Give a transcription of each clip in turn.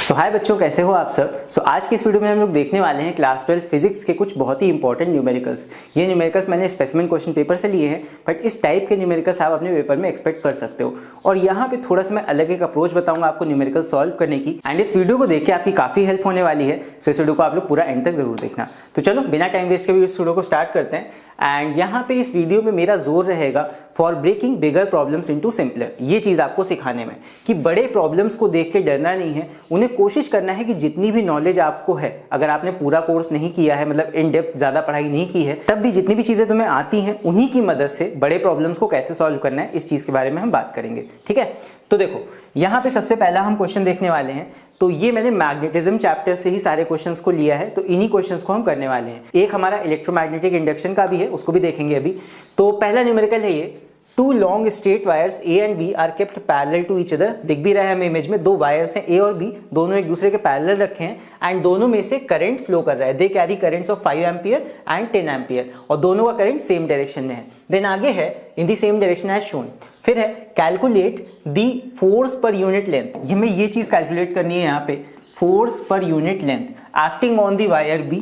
तो हाय बच्चों, कैसे हो आप सब। आज की इस वीडियो में हम लोग देखने वाले हैं क्लास 12 फिजिक्स के कुछ बहुत ही इंपॉर्टेंट न्यूमेरिकल्स। ये न्यूमेरिकल्स मैंने स्पेसिमेन क्वेश्चन पेपर से लिए हैं, बट इस टाइप के न्यूमेरिकल्स आप अपने पेपर में एक्सपेक्ट कर सकते हो। और यहाँ पे थोड़ा सा मैं अलग एक अप्रोच बताऊंगा आपको न्यूमेरिकल सॉल्व करने की, एंड इस वीडियो को देख के आपकी काफी हेल्प होने वाली है। सो इस वीडियो को आप लोग पूरा एंड तक जरूर देखना। तो चलो बिना टाइम वेस्ट के भी इस वीडियो को स्टार्ट करते हैं। एंड यहाँ पे इस वीडियो में मेरा जोर रहेगा for breaking bigger problems into simpler. ये चीज आपको सिखाने में कि बड़े प्रॉब्लम्स को देख के डरना नहीं है, उन्हें कोशिश करना है कि जितनी भी नॉलेज आपको है, अगर आपने पूरा कोर्स नहीं किया है, मतलब इन डेप्थ ज्यादा पढ़ाई नहीं की है, तब भी जितनी भी चीजें तुम्हें आती हैं उन्हीं की मदद से बड़े प्रॉब्लम्स को कैसे सॉल्व करना है, इस चीज के बारे में हम बात करेंगे। ठीक है, तो देखो यहाँ पे सबसे पहला हम क्वेश्चन देखने वाले हैं। तो ये मैंने मैग्नेटिज्म चैप्टर से ही सारे क्वेश्चंस को लिया है, तो इन्हीं क्वेश्चंस को हम करने वाले हैं। एक हमारा इलेक्ट्रोमैग्नेटिक इंडक्शन का भी है, उसको भी देखेंगे अभी। तो पहला न्यूमेरिकल है ये, two long straight wires A and B are kept parallel to each other. दिख भी रहा है हमें इमेज में, दो वायर्स हैं ए और बी, दोनों एक दूसरे के पैरेलल रखे हैं एंड दोनों में से करंट फ्लो कर रहा है। They carry currents of 5 ampere and 10 ampere, और दोनों का करंट सेम डायरेक्शन में है। देन आगे है in the same direction as shown. फिर है calculate the force per unit length. हमें ये चीज कैलकुलेट करनी है यहाँ पे, force per unit length acting on the wire B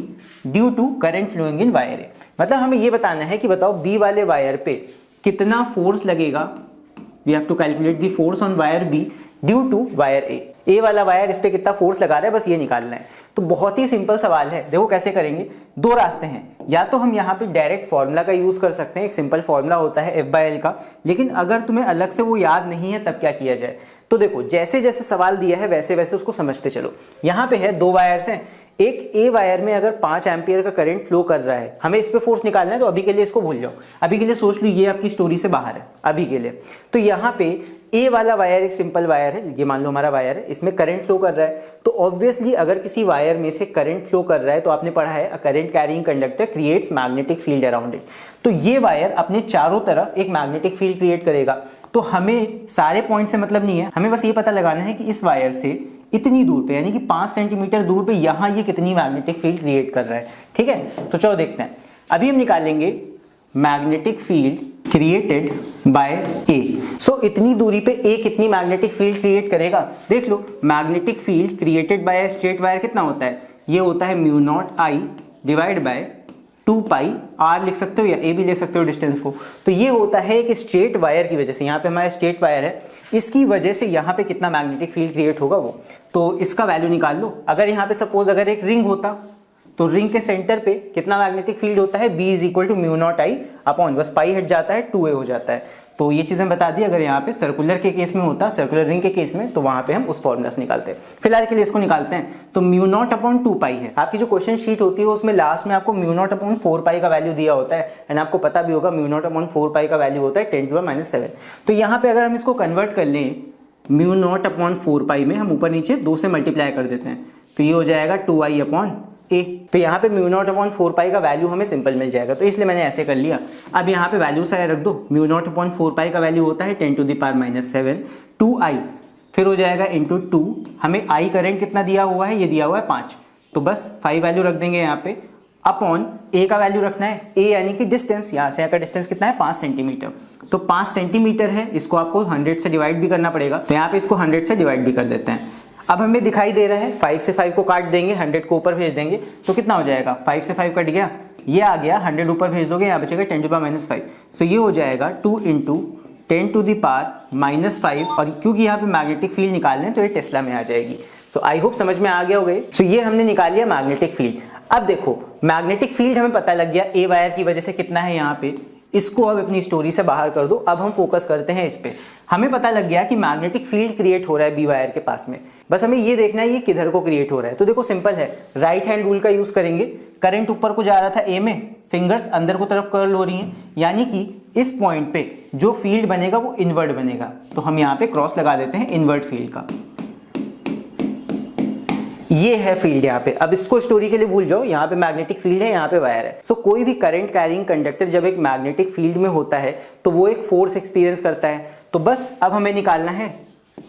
due to current flowing in wire A. मतलब हमें ये बताना है कि बताओ बी वाले वायर पे कितना फोर्स लगेगा। We have to calculate the force on wire B due to wire A. A वाला वायर इस पे कितना फोर्स लगा रहा है, बस ये निकालना है। तो बहुत ही सिंपल सवाल है। देखो कैसे करेंगे, दो रास्ते हैं। या तो हम यहाँ पे डायरेक्ट फॉर्मूला का यूज कर सकते हैं, एक सिंपल फॉर्मूला होता है F/L का, लेकिन अगर तुम्हें अलग से वो याद नहीं है तब क्या किया जाए। तो देखो जैसे जैसे सवाल दिया है वैसे वैसे उसको समझते चलो। यहाँ पे है दो वायर्स हैं, एक ए वायर में अगर 5 एम्पियर का करंट फ्लो कर रहा है, हमें इस पे फोर्स निकालना है। तो अभी के लिए इसको भूल जाओ, अभी के लिए सोच लो ये आपकी स्टोरी से बाहर है अभी के लिए। तो यहाँ पे ए वाला वायर एक सिंपल वायर है, ये मान लो हमारा वायर है, इसमें करंट फ्लो कर रहा है। तो ऑब्वियसली अगर किसी वायर में से करंट फ्लो कर रहा है तो आपने पढ़ा है a current carrying conductor creates magnetic field around it. तो ये वायर अपने चारों तरफ एक मैग्नेटिक फील्ड क्रिएट करेगा। तो हमें सारे पॉइंट से मतलब नहीं है, हमें बस ये पता लगाना है कि इस वायर से इतनी दूर पे, यानी कि 5 सेंटीमीटर दूर पे यहां ये कितनी मैग्नेटिक फील्ड क्रिएट कर रहा है। ठीक है, तो चलो देखते हैं। अभी हम निकालेंगे मैग्नेटिक फील्ड क्रिएटेड बाय ए। सो इतनी दूरी पे ए कितनी मैग्नेटिक फील्ड क्रिएट करेगा, देख लो। Magnetic field created by straight wire कितना होता है, ये होता है mu naught I divide by 2 pi R लिख सकते हो या ए भी ले सकते हो डिस्टेंस को। तो ये होता है एक स्ट्रेट वायर की वजह से, यहाँ पे हमारा स्ट्रेट वायर है, इसकी वजह से यहाँ पे कितना मैग्नेटिक फील्ड क्रिएट होगा वो। तो इसका वैल्यू निकाल लो। अगर यहाँ पे सपोज अगर एक रिंग होता तो रिंग के सेंटर पे कितना मैग्नेटिक फील्ड होता है, B is mu naught I upon, बस पाई हट जाता है 2a हो जाता है। तो ये चीजें बता दी। अगर यहाँ पे सर्कुलर के केस में होता, सर्कुलर रिंग के केस में, तो वहां पे हम उस फॉर्मूला से निकालते हैं। फिलहाल के लिए इसको निकालते हैं। तो म्यू नॉट अपॉन 2 पाई है। आपकी जो क्वेश्चन शीट होती है उसमें लास्ट में आपको म्यू नॉट अपॉन 4 पाई का वैल्यू दिया होता है, एंड आपको पता भी होगा म्यू नॉट अपॉन 4 पाई का वैल्यू होता है 10⁻⁷। तो यहाँ पे अगर हम इसको कन्वर्ट कर लें म्यू नॉट अपॉन 4 पाई में, हम ऊपर नीचे 2 से मल्टीप्लाई कर देते हैं, तो ये हो जाएगा 2i अपॉन ए। तो यहाँ पे म्यू नॉट अपॉन 4 पाई का वैल्यू हमें सिंपल मिल जाएगा, तो इसलिए मैंने ऐसे कर लिया। अब यहाँ पे वैल्यू सारे रख दो। म्यू नॉट अपॉन 4 पाई का वैल्यू होता है 10⁻⁷, 2i फिर हो जाएगा इंटू 2। हमें आई करंट कितना दिया हुआ है, ये दिया हुआ है 5, तो बस 5 वैल्यू रख देंगे यहाँ पे। अपॉन ए का वैल्यू रखना है, ए यानी कि डिस्टेंस, यहाँ से यहाँ का डिस्टेंस कितना है 5 सेंटीमीटर। तो 5 सेंटीमीटर है, इसको आपको 100 से डिवाइड भी करना पड़ेगा, तो यहाँ पे इसको 100 से डिवाइड भी कर देते हैं। अब हमें दिखाई दे रहा है 5 से 5 को काट देंगे, 100 को ऊपर भेज देंगे, तो कितना हो जाएगा, 5 से 5 कट गया, ये आ गया, 100 ऊपर भेज दोगे, यहाँ बचेगा 10⁻⁵। सो ये हो जाएगा 2 इंटू 10⁻⁻5। और क्योंकि यहाँ पे मैग्नेटिक फील्ड निकालने हैं तो ये टेस्ला में आ जाएगी। सो आई होप समझ में आ गया होगा। सो ये हमने निकाल लिया मैग्नेटिक फील्ड। अब देखो मैग्नेटिक फील्ड हमें पता लग गया ए वायर की वजह से कितना है यहाँ पे, इसको अब अपनी स्टोरी से बाहर कर दो। अब हम फोकस करते हैं इस पे। हमें पता लग गया कि मैग्नेटिक फील्ड क्रिएट हो रहा है बी वायर के पास में, बस हमें ये देखना है ये किधर को क्रिएट हो रहा है। तो देखो सिंपल है, राइट हैंड रूल का यूज करेंगे। करंट ऊपर को जा रहा था ए में, फिंगर्स अंदर को तरफ कर्ल हो रही हैं, यानी कि इस पॉइंट पे जो फील्ड बनेगा वो इनवर्ट बनेगा। तो हम यहाँ पे क्रॉस लगा देते हैं इनवर्ट फील्ड का। ये है फील्ड यहाँ पे। अब इसको स्टोरी के लिए भूल जाओ, यहाँ पे मैग्नेटिक फील्ड है, यहाँ पे वायर है। सो कोई भी करंट कैरिंग कंडक्टर जब एक मैग्नेटिक फील्ड में होता है तो वो एक फोर्स एक्सपीरियंस करता है। तो बस अब हमें निकालना है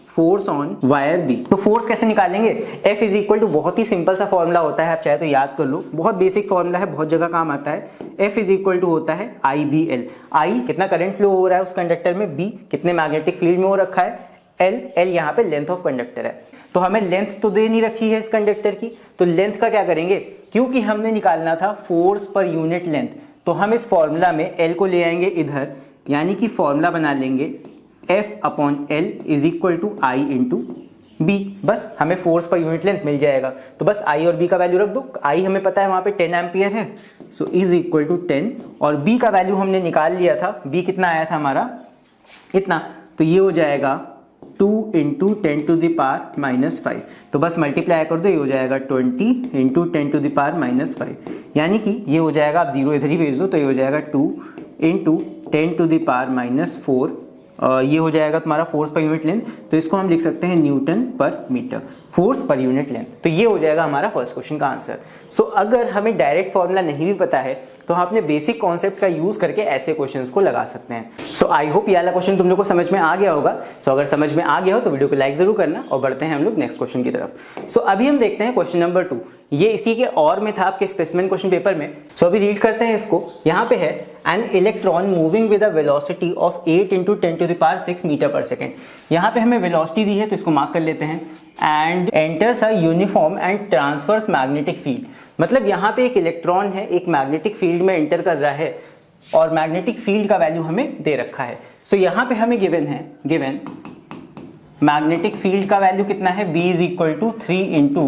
फोर्स ऑन वायर बी। तो फोर्स कैसे निकालेंगे, F इज इक्वल टू, बहुत ही सिंपल सा फॉर्मूला होता है, आप चाहे तो याद कर लो, बहुत बेसिक फॉर्मूला है, बहुत जगह काम आता है। F इज इक्वल टू होता है IBL। I कितना करंट फ्लो हो रहा है उस कंडक्टर में, B कितने मैग्नेटिक फील्ड में हो रखा है, एल यहाँ पे लेंथ ऑफ कंडक्टर है, तो हमें लेंथ तो दे नहीं रखी है इस कंडक्टर की, तो लेंथ का क्या करेंगे, क्योंकि हमने निकालना था फोर्स पर यूनिट लेंथ, तो हम इस फॉर्मूला में एल को ले आएंगे इधर, यानी कि फॉर्मूला बना लेंगे F/L is equal to I into B. बस हमें फोर्स पर यूनिट लेंथ मिल जाएगा, तो बस आई और बी का वैल्यू रख दो। आई हमें पता है वहां पे 10 एम्पियर है, सो इज इक्वल टू 10, और बी का वैल्यू हमने निकाल लिया था, बी कितना आया था हमारा, इतना, तो ये हो जाएगा 2 into 10 to the power minus 5, तो बस मल्टीप्लाई कर दो, ये हो जाएगा 20 into 10 to the power minus 5, यानी कि ये हो जाएगा, आप जीरो इधर ही भेज दो, तो ये हो जाएगा 2 into 10 to the power minus 4, ये हो जाएगा तुम्हारा फोर्स पर यूनिट लेंथ, तो इसको हम लिख सकते हैं newton per metre, force per unit length. तो ये हो जाएगा हमारा फर्स्ट क्वेश्चन का आंसर। सो अगर हमें डायरेक्ट फॉर्मूला नहीं भी पता है तो हम अपने बेसिक कॉन्सेप्ट का यूज करके ऐसे क्वेश्चंस को लगा सकते हैं। सो आई होप ये वाला क्वेश्चन तुम लोग को समझ में आ गया होगा। सो अगर समझ में आ गया हो तो वीडियो को लाइक जरूर करना, और बढ़ते हैं हम लोग नेक्स्ट क्वेश्चन की तरफ। सो अभी हम देखते हैं क्वेश्चन नंबर 2, ये इसी के और में था आपके स्पेसिमेन क्वेश्चन पेपर में। सो अभी रीड करते हैं इसको। यहाँ पे है an electron moving with a velocity of 8 into 10 to the power 6 metre per second. यहाँ पे हमें वेलोसिटी दी है, तो इसको मार्क कर लेते हैं। And enters a uniform and transverse magnetic field, मतलब यहाँ पे एक इलेक्ट्रॉन है, एक मैग्नेटिक फील्ड में एंटर कर रहा है, और मैग्नेटिक फील्ड का वैल्यू हमें दे रखा है। सो यहाँ पे हमें गिवन मैग्नेटिक फील्ड का वैल्यू कितना है, B is equal to 3 into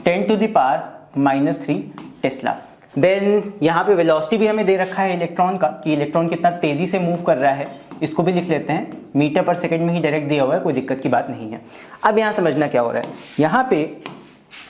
10 to the power minus 3 tesla. Then यहाँ पे वेलोसिटी भी हमें दे रखा है इलेक्ट्रॉन का, कि इलेक्ट्रॉन कितना तेजी से मूव कर रहा है, इसको भी लिख लेते हैं, मीटर पर सेकंड में ही डायरेक्ट दिया हुआ है, कोई दिक्कत की बात नहीं है। अब यहाँ समझना क्या हो रहा है, यहाँ पे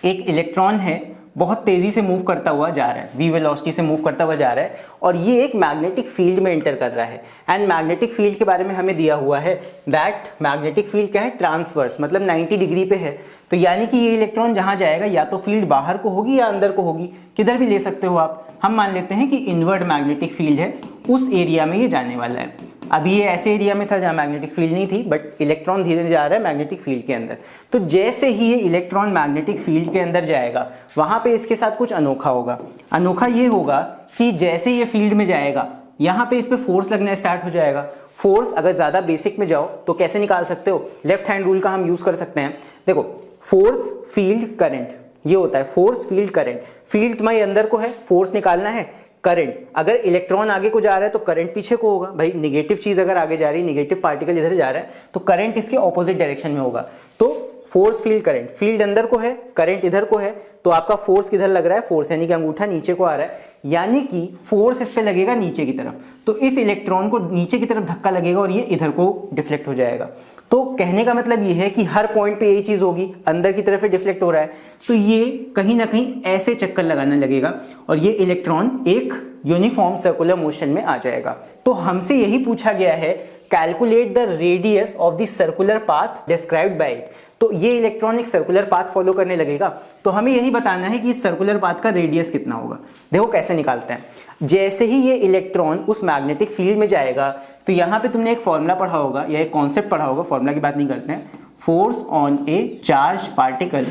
एक इलेक्ट्रॉन है, बहुत तेजी से मूव करता हुआ जा रहा है, v वेलोसिटी से मूव करता हुआ जा रहा है, और ये एक मैग्नेटिक फील्ड में एंटर कर रहा है। एंड मैग्नेटिक फील्ड के बारे में हमें दिया हुआ है दैट मैग्नेटिक फील्ड क्या है, ट्रांसवर्स, मतलब 90 डिग्री पे है। तो यानी कि ये इलेक्ट्रॉन जहां जाएगा या तो फील्ड बाहर को होगी या अंदर को होगी, किधर भी ले सकते हो आप। हम मान लेते हैं कि इनवर्ड मैग्नेटिक फील्ड है, उस एरिया में ये जाने वाला है। अभी ये ऐसे एरिया में था जहां मैग्नेटिक फील्ड नहीं थी, बट इलेक्ट्रॉन धीरे धीरे जा रहा है मैग्नेटिक फील्ड के अंदर। तो जैसे ही ये इलेक्ट्रॉन मैग्नेटिक फील्ड के अंदर जाएगा, वहां पे इसके साथ कुछ अनोखा होगा। अनोखा ये होगा कि जैसे ये फील्ड में जाएगा, यहाँ पे इस पे फोर्स लगना स्टार्ट हो जाएगा। फोर्स अगर ज्यादा बेसिक में जाओ तो कैसे निकाल सकते हो, लेफ्ट हैंड रूल का हम यूज कर सकते हैं। देखो, फोर्स फील्ड करंट, ये होता है फोर्स फील्ड करंट। फील्ड तुम्हारे अंदर को है, फोर्स निकालना है। करंट, अगर इलेक्ट्रॉन आगे को जा रहा है तो करंट पीछे को होगा। भाई निगेटिव चीज अगर आगे जा रही है, निगेटिव पार्टिकल इधर जा रहा है, तो करंट इसके ऑपोजिट डायरेक्शन में होगा। तो फोर्स फील्ड करंट, फील्ड अंदर को है, करंट इधर को है, तो आपका फोर्स किधर लग रहा है, फोर्स यानी कि अंगूठा नीचे को आ रहा है, यानी कि फोर्स इस पे लगेगा नीचे की तरफ। तो इस इलेक्ट्रॉन को नीचे की तरफ धक्का लगेगा और ये इधर को डिफ्लेक्ट हो जाएगा। तो कहने का मतलब ये है कि हर पॉइंट पे यही चीज होगी, अंदर की तरफ डिफ्लेक्ट हो रहा है, तो ये कहीं ना कहीं ऐसे चक्कर लगाने लगेगा और ये इलेक्ट्रॉन एक यूनिफॉर्म सर्कुलर मोशन में आ जाएगा। तो हमसे यही पूछा गया है, calculate the radius of the circular path described bye it. तो ये इलेक्ट्रॉन एक सर्कुलर पाथ फॉलो करने लगेगा, तो हमें यही बताना है कि इस सर्कुलर पाथ का रेडियस कितना होगा। देखो कैसे निकालते हैं। जैसे ही ये इलेक्ट्रॉन उस मैग्नेटिक फील्ड में जाएगा, तो यहाँ पे तुमने एक फॉर्मूला पढ़ा होगा या एक कॉन्सेप्ट पढ़ा होगा, फॉर्मूला की बात नहीं करते हैं। Force on A charge particle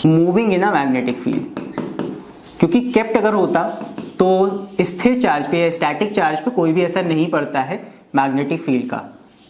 moving in a magnetic field, क्योंकि केप्ट अगर होता तो स्थिर चार्ज पे या स्टैटिक चार्ज पे कोई भी असर नहीं पड़ता है मैग्नेटिक फील्ड का।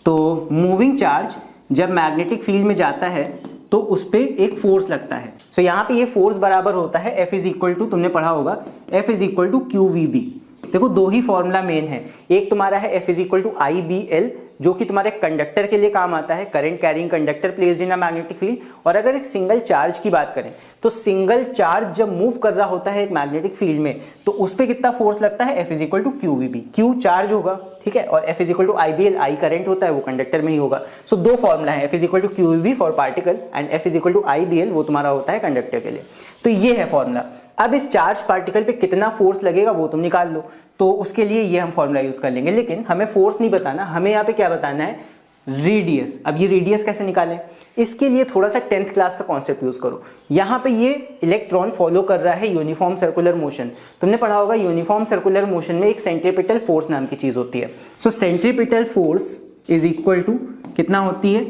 तो मूविंग चार्ज जब मैग्नेटिक फील्ड में जाता है तो उस पे एक फोर्स लगता है। सो यहाँ पे ये फोर्स बराबर होता है F इज इक्वल टू, तुमने पढ़ा होगा F is equal to QVB। देखो दो ही फॉर्मूला मेन है, एक तुम्हारा है F is equal to IBL जो कि तुम्हारे कंडक्टर के लिए काम आता है, current carrying conductor placed in a magnetic field. और अगर एक सिंगल चार्ज की बात करें तो सिंगल चार्ज जब मूव कर रहा होता है एक मैग्नेटिक फील्ड में तो उस पर कितना फोर्स लगता है, F is equal to QVB, Q charge होगा, ठीक है, और F is equal to IBL, I current होता है, वो कंडक्टर में ही होगा। सो दो फॉर्मूला है, F is equal to QVB for particle and F is equal to IBL, वो तुम्हारा होता है कंडक्टर के लिए। तो ये है फॉर्मूला। अब इस चार्ज पार्टिकल पे कितना फोर्स लगेगा वो तुम निकाल लो, तो उसके लिए ये हम फॉर्मूला यूज कर लेंगे। लेकिन हमें फोर्स नहीं बताना, हमें यहाँ पे क्या बताना है, रेडियस। अब ये रेडियस कैसे निकालें, इसके लिए थोड़ा सा 10th क्लास का कॉन्सेप्ट यूज करो। यहाँ पे ये इलेक्ट्रॉन फॉलो कर रहा है यूनिफॉर्म सर्कुलर मोशन। तुमने पढ़ा होगा यूनिफॉर्म सर्कुलर मोशन में एक सेंट्रीपिटल फोर्स नाम की चीज होती है। So centripetal force is equal to कितना होती है,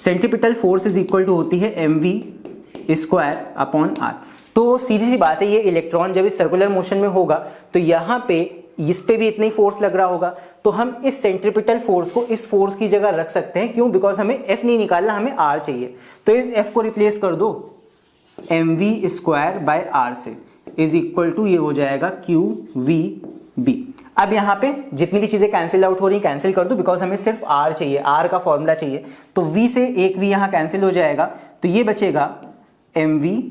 centripetal force is equal to होती है mv स्क्वायर अपॉन r। तो सीधी सी बात है, ये इलेक्ट्रॉन जब इस सर्कुलर मोशन में होगा तो यहाँ पे इस पे भी इतना ही फोर्स लग रहा होगा, तो हम इस सेंट्रीपिटल फोर्स को इस फोर्स की जगह रख सकते हैं। क्यों? बिकॉज हमें F नहीं निकालना, हमें R चाहिए। तो इस F को रिप्लेस कर दो mv स्क्वायर बाय R से, इज इक्वल टू ये हो जाएगा QVB। अब यहाँ पे जितनी भी चीजें कैंसिल आउट हो रही कैंसिल कर दो, बिकॉज हमें सिर्फ R चाहिए, R का फॉर्मूला चाहिए। तो V से एक V यहाँ कैंसिल हो जाएगा, तो ये बचेगा mv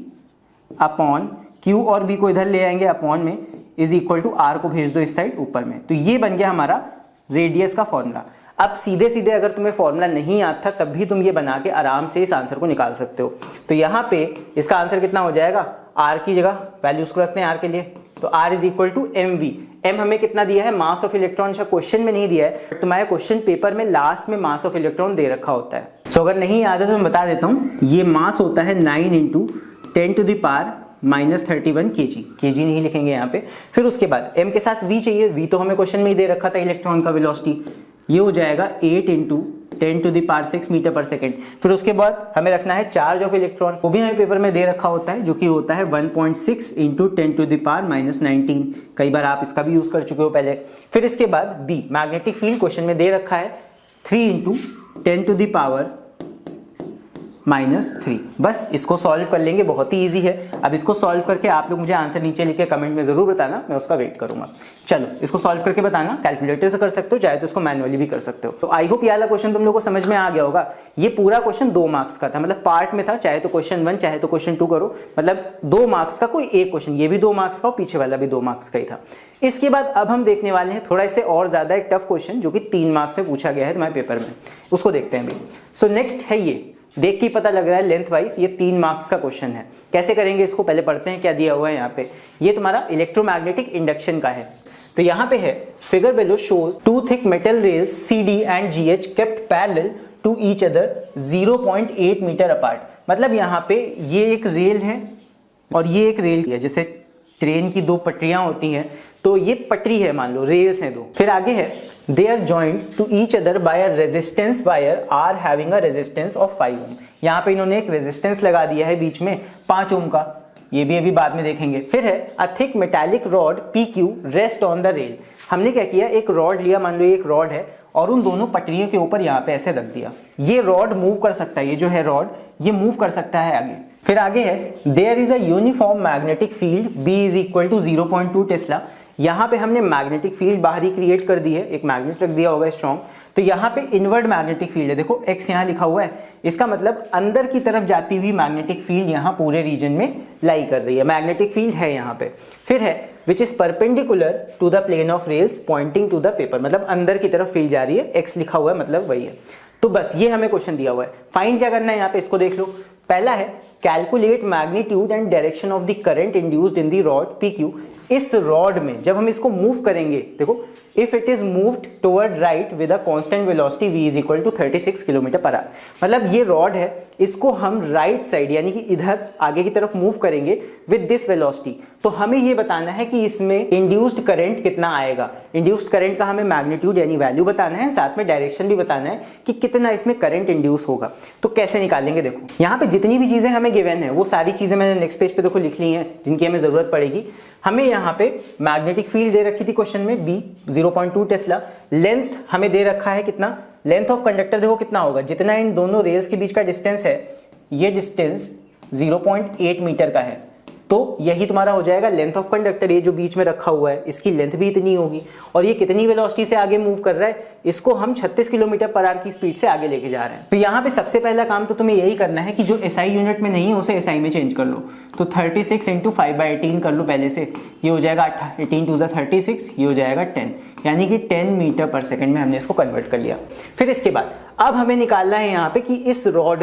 अपॉन Q और B को इधर ले आएंगे अपॉन में, इज इक्वल टू R को भेज दो इस साइड ऊपर में। तो ये बन गया हमारा रेडियस का फॉर्मूला। अब सीधे सीधे अगर तुम्हें फॉर्मूला नहीं आता तब भी तुम ये बना के आराम से इस आंसर को निकाल सकते हो। तो यहाँ पे इसका आंसर कितना हो जाएगा, R की जगह वैल्यूज को रखते हैं R के लिए, तो R is equal to mv। m हमें कितना दिया है, मास ऑफ इलेक्ट्रॉन। क्वेश्चन में नहीं दिया है, तुम्हारे क्वेश्चन पेपर में लास्ट में मास ऑफ इलेक्ट्रॉन दे रखा होता है। सो अगर नहीं याद है तो मैं बता देता हूँ, ये मास होता है 9 × 10⁻³ kg नहीं लिखेंगे यहाँ पे। फिर उसके बाद m के साथ v चाहिए, v तो हमें क्वेश्चन में ही दे रखा था इलेक्ट्रॉन का वेलोसिटी, ये हो जाएगा 8 × 10⁻⁶ मीटर/सेकंड। फिर उसके बाद हमें रखना है चार्ज ऑफ इलेक्ट्रॉन, वो भी हमें पेपर में दे रखा होता है, जो कि होता है 1.6 × 10⁻⁻19। कई बार आप इसका भी यूज कर चुके हो पहले। फिर इसके बाद b मैग्नेटिक फील्ड क्वेश्चन में दे रखा है 3 × 10⁻⁻3। बस इसको सॉल्व कर लेंगे, बहुत ही इजी है। अब इसको सॉल्व करके आप लोग मुझे आंसर नीचे लिख के कमेंट में जरूर बताना, मैं उसका वेट करूंगा। चलो इसको सॉल्व करके बताना, कैलकुलेटर से कर सकते हो, चाहे तो इसको मैनुअली भी कर सकते हो। तो आई होप ये वाला क्वेश्चन तुम लोगों को समझ में आ गया होगा। ये पूरा क्वेश्चन 2 मार्क्स का था, मतलब पार्ट में था, चाहे तो क्वेश्चन 1 चाहे तो क्वेश्चन 2 करो, मतलब 2 मार्क्स का कोई एक क्वेश्चन। ये भी 2 मार्क्स का और पीछे वाला भी 2 मार्क्स का ही था। इसके बाद अब हम देखने वाले हैं थोड़ा इससे और ज्यादा एक टफ क्वेश्चन, जो कि 3 मार्क्स में पूछा गया है तुम्हारे पेपर में, उसको देखते हैं अभी। सो नेक्स्ट है ये, देख के पता लग रहा है लेंथ वाइज ये 3 मार्क्स का क्वेश्चन है। कैसे करेंगे इसको, पहले पढ़ते हैं क्या दिया हुआ है यहाँ पे। ये तुम्हारा इलेक्ट्रोमैग्नेटिक इंडक्शन का है। तो यहाँ पे है, figure below shows 2 thick metal rails CD and GH kept parallel to each other 0.8 metre apart. मतलब यहाँ पे ये एक रेल है और ये एक रेल है, जैसे ट्रेन की 2 पटरियां होती हैं, तो ये पटरी है, मान लो रेल्स हैं 2। फिर आगे है, they are joined to each other by a resistance wire R having a resistance of 5 ohm. यहाँ पे इन्होंने एक रेजिस्टेंस लगा दिया है बीच में 5 ओम का, ये भी अभी बाद में देखेंगे। फिर है, a thick metallic rod PQ rest on the rail. हमने क्या किया, एक रॉड लिया, मान लो एक रॉड है और उन दोनों पटरियों के ऊपर यहाँ पे ऐसे रख दिया। ये रॉड मूव कर सकता है, ये जो है रॉड ये मूव कर सकता है आगे। फिर आगे है, there is a uniform magnetic field B is equal to 0.2 tesla. यहाँ पे हमने मैग्नेटिक फील्ड बाहर ही क्रिएट कर दी है, एक मैग्नेट रख दिया होगा स्ट्रॉन्ग। तो यहाँ पे इनवर्ड मैग्नेटिक फील्ड है, देखो X यहाँ लिखा हुआ है, इसका मतलब अंदर की तरफ जाती हुई मैग्नेटिक फील्ड यहाँ पूरे रीजन में लाई कर रही है, मैग्नेटिक फील्ड है यहाँ पे। फिर है, which is perpendicular to the plane of rails pointing to the paper. मतलब अंदर की तरफ फील्ड जा रही है, X लिखा हुआ है मतलब वही है। तो बस ये हमें क्वेश्चन दिया हुआ है। फाइंड क्या करना है यहाँ पे, इसको देख लो। पहला है, calculate magnitude and direction of the current induced in the rod PQ। इस रॉड में जब हम इसको मूव करेंगे, देखो, if it is moved toward right with a constant velocity v is equal to 36 km/h। मतलब ये रॉड है, इसको हम राइट साइड यानी कि इधर आगे की तरफ मूव करेंगे विद दिस वेलोसिटी। तो हमें ये बताना है कि इसमें इंड्यूस्ड करंट कितना आएगा। इंड्यूस्ड करंट का हमें मैग्नीट्यूड यानी वैल्यू बताना है, साथ में डायरेक्शन भी बताना है कि कितना इसमें करंट इंड्यूस होगा। तो कैसे निकालेंगे, देखो यहाँ पे जितनी भी चीजें हमें गिवन है वो सारी चीजें मैंने नेक्स्ट पेज पे देखो लिख ली हैं, जिनकी हमें जरूरत पड़ेगी। हमें यहाँ पे मैग्नेटिक फील्ड दे रखी थी क्वेश्चन में B 0.2 टेस्ला। लेंथ हमें दे रखा है कितना, लेंथ ऑफ कंडक्टर देखो कितना होगा, जितना इन दोनों रेल्स के बीच का डिस्टेंस है, ये डिस्टेंस 0.8 मीटर का है। तो यही तुम्हारा हो जाएगा लेंथ ऑफ कंडक्टर। ये जो बीच में रखा हुआ है इसकी लेंथ भी इतनी होगी, और ये कितनी वेलोसिटी से आगे मूव कर रहा है, इसको हम 36 km/h की स्पीड से आगे लेके जा रहे हैं। तो यहाँ पे सबसे पहला काम तो तुम्हें यही करना है कि जो SI यूनिट में नहीं है उसे SI में चेंज कर लो। तो 36 × 5/18 कर लो पहले से, ये हो जाएगा 18 2 36, ये हो जाएगा 10, यानी कि 10 मीटर/सेकंड में हमने इसको कन्वर्ट कर लिया। फिर इसके बाद अब हमें निकालना है यहाँ पे कि इस रॉड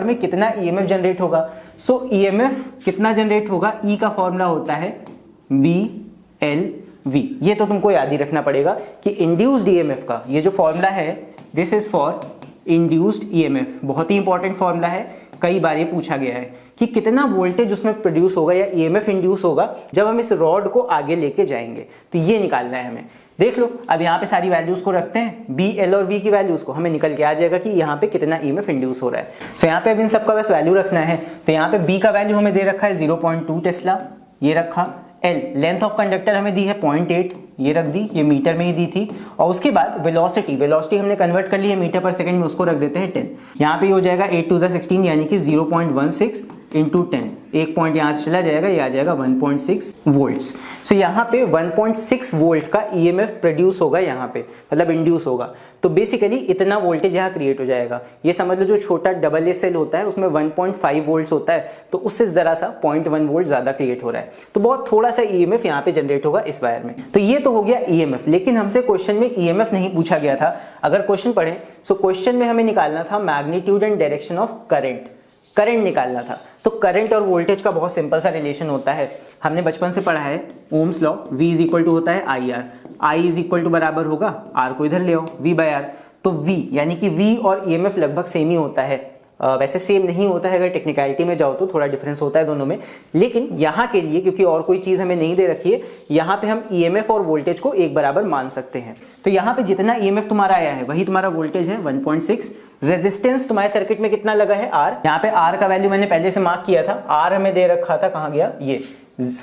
में कितना EMF जनरेट होगा। सो EMF कितना जनरेट होगा, E का फॉर्मूला होता है BLV। ये तो तुमको याद ही रखना पड़ेगा कि इंड्यूस्ड EMF का ये जो फॉर्मूला है, this is for induced EMF। बहुत ही इंपॉर्टेंट फॉर्मूला है, कई बार ये पूछा गया है कि कितना वोल्टेज उसमें प्रोड्यूस होगा या EMF इंड्यूस होगा जब हम इस रॉड को आगे लेके जाएंगे। तो ये निकालना है हमें। देख लो, अब यहाँ पे सारी वैल्यूज को रखते हैं, B, L और V की वैल्यूज को, हमें निकल के आ जाएगा कि यहाँ पे कितना EMF इंड्यूस हो रहा है। सो यहाँ पे अब इन सबका बस वैल्यू रखना है। तो यहाँ पे B का वैल्यू हमें दे रखा है 0.2 टेस्ला, ये रखा। L लेंथ ऑफ कंडक्टर हमें दी है 0.8, ये रख दी, ये मीटर में ही दी थी। और उसके बाद वेलोसिटी हमने कन्वर्ट कर ली है मीटर पर सेकंड में, उसको रख देते हैं 10। यहाँ पे हो जाएगा 8 2 16 यानी कि 0.16 इंटू 10, एक पॉइंट यहाँ से चला जाएगा, ये आ जाएगा 1.6 वोल्ट्स। सो यहाँ पे 1.6 वोल्ट का EMF प्रोड्यूस होगा, यहाँ पे मतलब इंड्यूस होगा। तो बेसिकली इतना वोल्टेज यहाँ क्रिएट हो जाएगा। ये समझ लो जो छोटा डबल ए सेल होता है उसमें 1.5 वोल्ट्स होता है, तो उससे जरा सा 0.1 वोल्ट ज्यादा क्रिएट हो रहा है, तो बहुत थोड़ा सा EMF यहाँ पे जनरेट होगा इस वायर में। तो ये तो हो गया EMF, लेकिन हमसे क्वेश्चन में EMF नहीं पूछा गया था। अगर क्वेश्चन पढ़ें सो क्वेश्चन में हमें निकालना था magnitude and direction of current निकालना था। तो करंट और वोल्टेज का बहुत सिंपल सा रिलेशन होता है, हमने बचपन से पढ़ा है, Ohm's law. V is equal to होता है IR, I is equal to बराबर होगा R को इधर ले आओ V/R। तो V यानी कि V और EMF लगभग सेम ही होता है। वैसे सेम नहीं होता है, अगर टेक्निकलिटी में जाओ तो थोड़ा डिफरेंस होता है दोनों में, लेकिन यहाँ के लिए क्योंकि और कोई चीज हमें नहीं दे रखी है, यहाँ पे हम EMF और वोल्टेज को एक बराबर मान सकते हैं। तो यहाँ पे जितना EMF तुम्हारा आया है वही तुम्हारा वोल्टेज है 1.6। रेजिस्टेंस तुम्हारे सर्किट में कितना लगा है R, यहाँ पे R का वैल्यू मैंने पहले से मार्क किया था, R हमें दे रखा था, कहाँ गया ये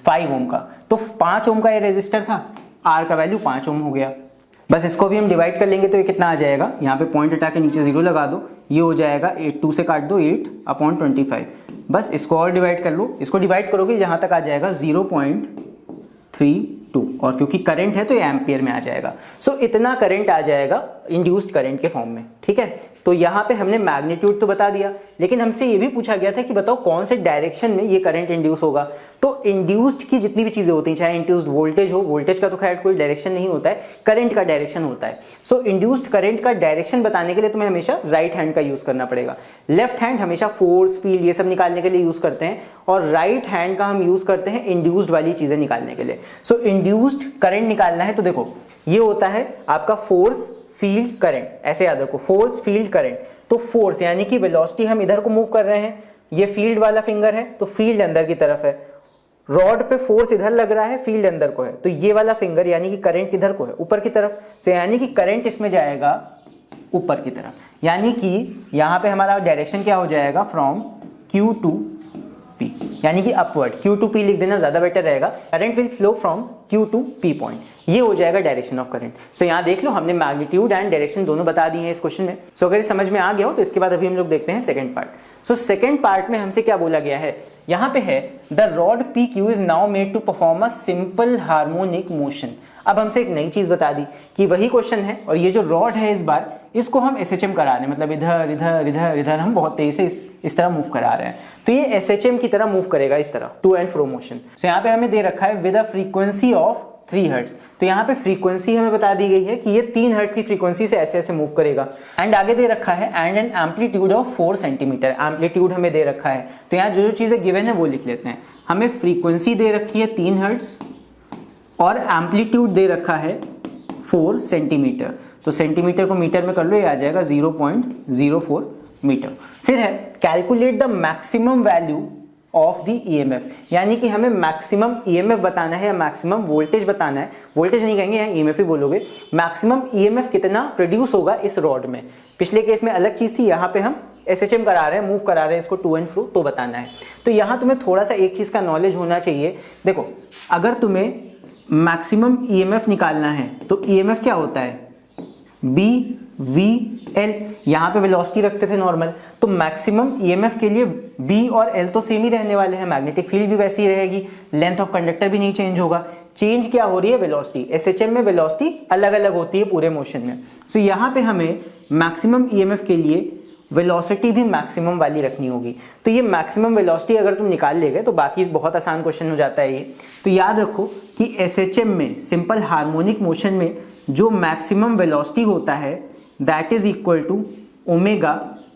5 ओम का, तो 5 ओम का ये रेजिस्टर था, R का वैल्यू 5 ओम हो गया। बस इसको भी हम डिवाइड कर लेंगे तो ये कितना आ जाएगा, यहाँ पे पॉइंट हटा के नीचे 0 लगा दो, ये हो जाएगा 8 2 से काट दो 8/25। बस इसको और डिवाइड कर लो, इसको डिवाइड करोगे जहां तक आ जाएगा 0.32, और क्योंकि करंट है तो ये एम्पियर में आ जाएगा। सो इतना करंट आ जाएगा इंड्यूस्ड करंट के फॉर्म में, ठीक है। तो यहाँ पे हमने मैग्नीट्यूड तो बता दिया, लेकिन हमसे ये भी पूछा गया था कि बताओ कौन से डायरेक्शन में ये करंट इंड्यूस होगा। तो इंड्यूस्ड की जितनी भी चीजें होती हैं, चाहे इंड्यूस्ड वोल्टेज हो, वोल्टेज का तो खैर कोई डायरेक्शन नहीं होता है, करंट का डायरेक्शन होता है। सो इंड्यूस्ड करंट का डायरेक्शन बताने के लिए तुम्हें हमेशा राइट हैंड का यूज करना पड़ेगा। लेफ्ट हैंड हमेशा फोर्स, फील्ड ये सब निकालने के लिए यूज करते हैं, और राइट हैंड का हम यूज करते हैं इंड्यूस्ड वाली चीजें निकालने के लिए। सो इंड्यूस्ड करंट निकालना है तो देखो ये होता है आपका फोर्स फील्ड करंट, ऐसे याद रखो, फोर्स फील्ड करंट। तो फोर्स यानी कि वेलोसिटी हम इधर को मूव कर रहे हैं, ये फील्ड वाला फिंगर है तो फील्ड अंदर की तरफ है, रॉड पे फोर्स इधर लग रहा है, फील्ड अंदर को है, तो ये वाला फिंगर यानी कि करंट किधर को है, ऊपर की तरफ। तो यानी कि करंट इसमें जाएगा ऊपर की तरफ, यानी कि यहां पे हमारा डायरेक्शन क्या हो जाएगा, फ्रॉम Q टू P, यानी कि अपवर्ड। Q टू P लिख देना ज्यादा बेटर रहेगा, current will flow from Q to P point, ये हो जाएगा डायरेक्शन ऑफ करंट। सो यहाँ देख लो हमने मैग्नीट्यूड एंड डायरेक्शन दोनों बता दिए हैं इस क्वेश्चन में। सो अगर समझ में आ गया हो तो इसके बाद अभी हम लोग देखते हैं second part. So second part में हमसे क्या बोला गया है, यहाँ पे है the rod PQ is now made to perform a simple harmonic motion. अब हमसे एक नई चीज बता दी कि वही क्वेश्चन है, और ये जो रॉड है इस बार इसको हम SHM करा रहे हैं, मतलब इधर इधर इधर इधर हम बहुत तेजी से इस तरह मूव करा रहे हैं, तो ये SHM की तरह मूव करेगा इस तरह, टू एंड फ्रो मोशन। सो यहाँ पे हमें दे रखा है with a frequency of 3 hertz. तो यहाँ पे फ्रीक्वेंसी हमें बता दी गई है कि ये 3 हर्ट्ज की फ्रीक्वेंसी से ऐसे ऐसे मूव करेगा, एंड आगे दे रखा है and an amplitude of 4 centimetre. Amplitude हमें दे रखा है, तो यहाँ जो जो चीजें गिवन है वो लिख लेते हैं। हमें फ्रीक्वेंसी दे रखी है 3 हर्ट्ज और एम्पलीट्यूड दे रखा है 4 सेंटीमीटर। तो सेंटीमीटर को मीटर में कर लो, ये आ जाएगा 0.04 मीटर। फिर है calculate the maximum value of the EMF, यानी कि हमें मैक्सिमम EMF बताना है या मैक्सिमम वोल्टेज बताना है, वोल्टेज नहीं कहेंगे यहाँ EMF ही बोलोगे। मैक्सिमम EMF कितना प्रोड्यूस होगा इस रॉड में। पिछले केस में अलग चीज थी, यहाँ पे हम SHM करा रहे हैं, मूव करा रहे हैं इसको टू एंड फ्रो, तो बताना है। तो यहाँ तुम्हें थोड़ा सा एक चीज का नॉलेज होना चाहिए। देखो अगर तुम्हें मैक्सिमम EMF निकालना है तो EMF क्या होता है, BVL। यहाँ पे वेलोसिटी रखते थे नॉर्मल, तो मैक्सिमम EMF के लिए B और L तो सेम ही रहने वाले हैं, मैग्नेटिक फील्ड भी वैसी ही रहेगी, लेंथ ऑफ कंडक्टर भी नहीं चेंज होगा। चेंज क्या हो रही है, वेलोसिटी। SHM में वेलोसिटी अलग अलग होती है पूरे मोशन में। सो यहाँ पे हमें मैक्सिमम EMF के लिए वेलोसिटी भी मैक्सिमम वाली रखनी होगी। तो ये मैक्सिमम वेलोसिटी अगर तुम निकाल ले गए तो बाकी बहुत आसान क्वेश्चन हो जाता है ये। तो याद रखो कि SHM में, सिंपल हार्मोनिक मोशन में, जो मैक्सिमम वेलोसिटी होता है that is equal to omega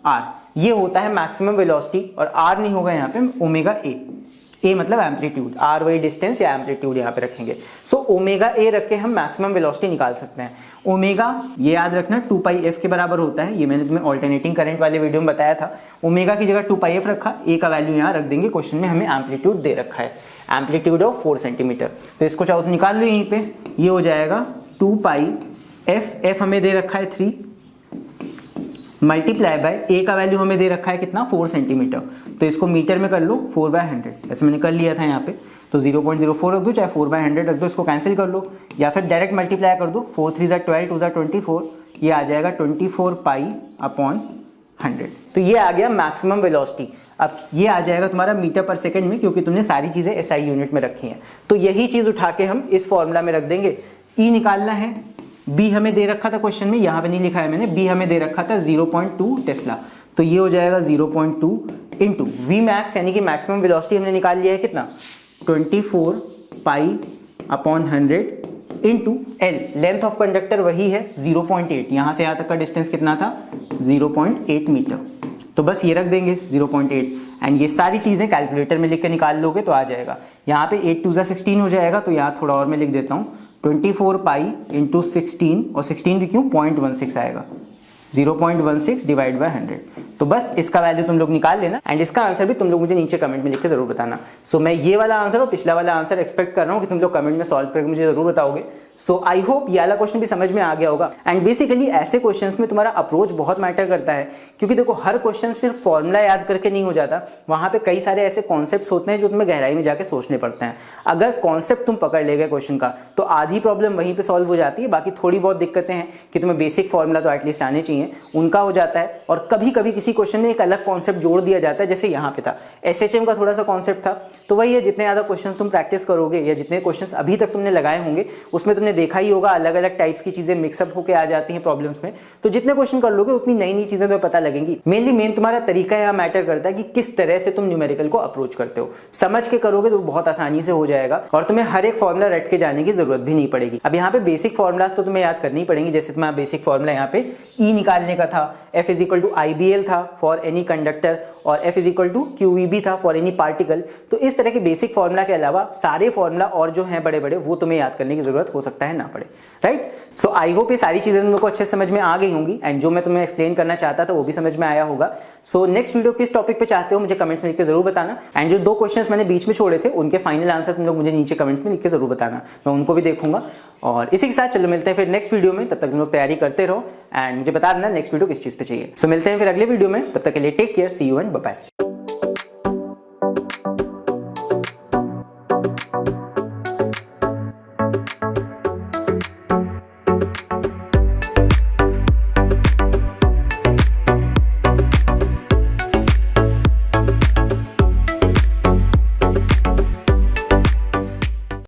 R। ये होता है मैक्सिमम वेलोसिटी, और R नहीं होगा यहाँ पे, ओमेगा A मतलब एम्पलीट्यूड, R वही डिस्टेंस या एम्पलीट्यूड यहाँ पे रखेंगे। सो ओमेगा A रख के हम मैक्सिमम वेलोसिटी निकाल सकते हैं। ओमेगा ये याद रखना 2πf के बराबर होता है, ये मैंने तुम्हें ऑल्टरनेटिंग करंट वाले वीडियो में बताया था। ओमेगा की जगह 2πf रखा, A का वैल्यू यहाँ रख देंगे, क्वेश्चन में हमें एम्पलीट्यूड दे रखा है, एम्पलीट्यूड ऑफ 4 सेंटीमीटर। तो इसको चाहो तो निकाल लो यहीं पे, ये हो जाएगा 2πf, f हमें दे रखा है 3, मल्टीप्लाई बाय ए का वैल्यू हमें दे रखा है कितना 4 सेंटीमीटर, तो इसको मीटर में कर लो 4/100, ऐसे मैंने कर लिया था यहाँ पे। तो 0.04 रख दो, चाहे 4/100 रख दो, इसको कैंसिल कर लो या फिर डायरेक्ट मल्टीप्लाई कर दो। 4 3 12, 2 24, ये आ जाएगा 24 पाई अपॉन 100। तो ये आ गया मैक्सिमम वेलोसिटी। अब ये आ जाएगा तुम्हारा मीटर पर सेकंड में, क्योंकि तुमने सारी चीजें एसआई यूनिट में रखी हैं। तो यही चीज उठा के हम इस फॉर्मूला में रख देंगे। ई निकालना है, बी हमें दे रखा था क्वेश्चन में, यहाँ पे नहीं लिखा है मैंने, बी हमें दे रखा था 0.2 टेस्ला, तो ये हो जाएगा 0.2 इंटू वी मैक्स, यानी कि मैक्सिमम वेलोसिटी हमने निकाल लिया है कितना 24 pi upon 100 into L, length of conductor वही है 0.8, यहाँ से यहाँ तक का डिस्टेंस कितना था 0.8 मीटर। तो बस ये रख देंगे 0.8, एंड ये सारी चीजें कैलकुलेटर में लिख के निकाल लोगे तो आ जाएगा। यहाँ पे 8 2 16 हो जाएगा, तो यहाँ थोड़ा और मैं लिख देता हूँ 24 पाई इंटू 16, और 16 भी क्यों 0.16 आएगा, 0.16 डिवाइड बाय 100। तो बस इसका वैल्यू तुम लोग निकाल लेना, एंड इसका आंसर भी तुम लोग मुझे नीचे कमेंट में लिख के जरूर बताना। सो मैं ये वाला आंसर और पिछला वाला आंसर एक्सपेक्ट कर रहा हूँ कि तुम लोग कमेंट में सॉल्व करके मुझे जरूर बताओगे। सो आई होप ये वाला क्वेश्चन भी समझ में आ गया होगा। एंड बेसिकली ऐसे क्वेश्चंस में तुम्हारा अप्रोच बहुत मैटर करता है, क्योंकि देखो हर क्वेश्चन सिर्फ फॉर्मूला याद करके नहीं हो जाता, वहां पे कई सारे ऐसे कॉन्सेप्ट्स होते हैं जो तुम्हें गहराई में जाके सोचने पड़ते हैं। अगर कॉन्सेप्ट तुम पकड़ ले गए क्वेश्चन का, तो आधी प्रॉब्लम वहीं पे सॉल्व हो जाती है। बाकी थोड़ी बहुत दिक्कतें हैं कि तुम्हें बेसिक फॉर्मूला तो एटलीस्ट आने चाहिए, उनका हो जाता है। और कभी कभी किसी क्वेश्चन में एक अलग कॉन्सेप्ट जोड़ दिया जाता है, जैसे यहाँ पे था एसएचएम का थोड़ा सा कॉन्सेप्ट था। तो वही है, जितने ज्यादा क्वेश्चन तुम प्रैक्टिस करोगे या जितने क्वेश्चन अभी तक तुमने लगाए होंगे, उसमें तुमने देखा ही होगा अलग अलग टाइप्स की चीजें मिक्सअप होकर आ जाती हैं प्रॉब्लम्स में। तो जितने क्वेश्चन कर लोगे उतनी नई नई चीजें तुम्हें पता लगेंगी। मेन तुम्हारा तरीका यहाँ मैटर करता है कि किस तरह से तुम न्यूमेरिकल को अप्रोच करते हो। समझ के करोगे तो बहुत आसानी से हो जाएगा, और तुम्हें हर एक फॉर्मूला रट के जाने की जरूरत भी नहीं पड़ेगी। अब यहाँ पे बेसिक फॉर्मुलाज तो तुम्हें याद करनी पड़ेंगी। जैसे तुम्हारा बेसिक फॉर्मूला यहाँ पे ई निकालने का था, F = IBL था फॉर एनी कंडक्टर, और F = QEB था फॉर एनी पार्टिकल। तो इस तरह के बेसिक फॉर्मूला के अलावा सारे फॉर्मूला और जो हैं बड़े बड़े, वो तुम्हें याद करने की जरूरत हो सकता है ना पड़े, राइट। सो आई होप ये सारी चीजें तुम लोग को अच्छे समझ में आ गई होंगी, एंड जो मैं तुम्हें एक्सप्लेन करना चाहता था वो भी समझ में आया होगा। सो नेक्स्ट वीडियो किस टॉपिक पे चाहते हो मुझे कमेंट्स में लिख के जरूर बताना, एंड जो 2 क्वेश्चंस मैंने बीच में छोड़े थे उनके फाइनल आंसर तुम लोग मुझे नीचे कमेंट्स में लिख के जरूर बताना, मैं उनको भी देखूंगा। और इसी के साथ चलो मिलते हैं फिर नेक्स्ट वीडियो में, तब तक तुम लोग तैयारी करते रहो, एंड मुझे बता देना नेक्स्ट वीडियो किस चीज पे चाहिए। सो मिलते हैं फिर अगले वीडियो में, तब तक के लिए take care, see you and bye bye.